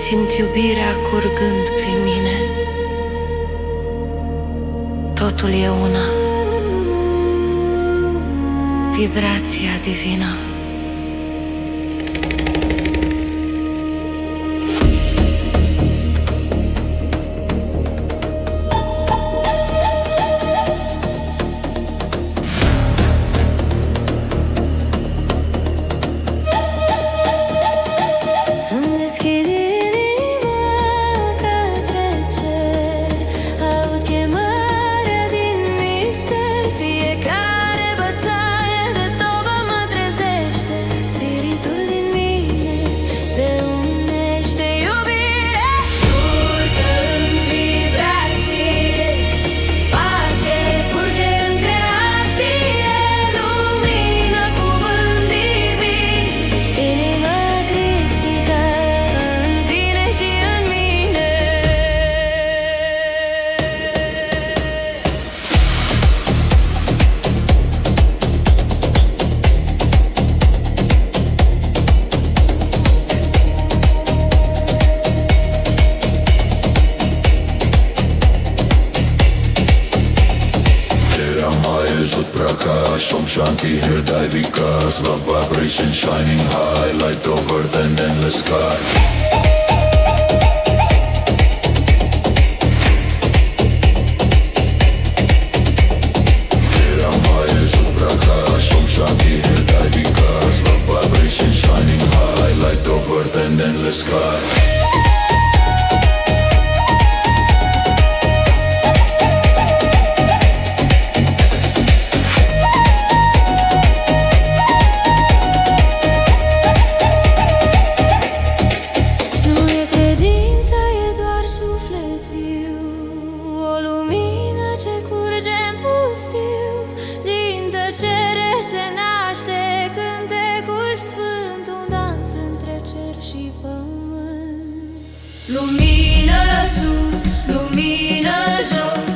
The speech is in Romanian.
Simt iubirea curgând prin mine. Totul e una, vibrația divină. Om Shanti Hridai Vikas, love vibration shining high, light over the endless sky. Tera Maya Jut Prakash, Om Shanti Hridai Vikas, love vibration shining high, light over the endless sky. Din tăcere se naște cântecul sfânt, un dans între cer și pământ. Lumină sus, lumină jos,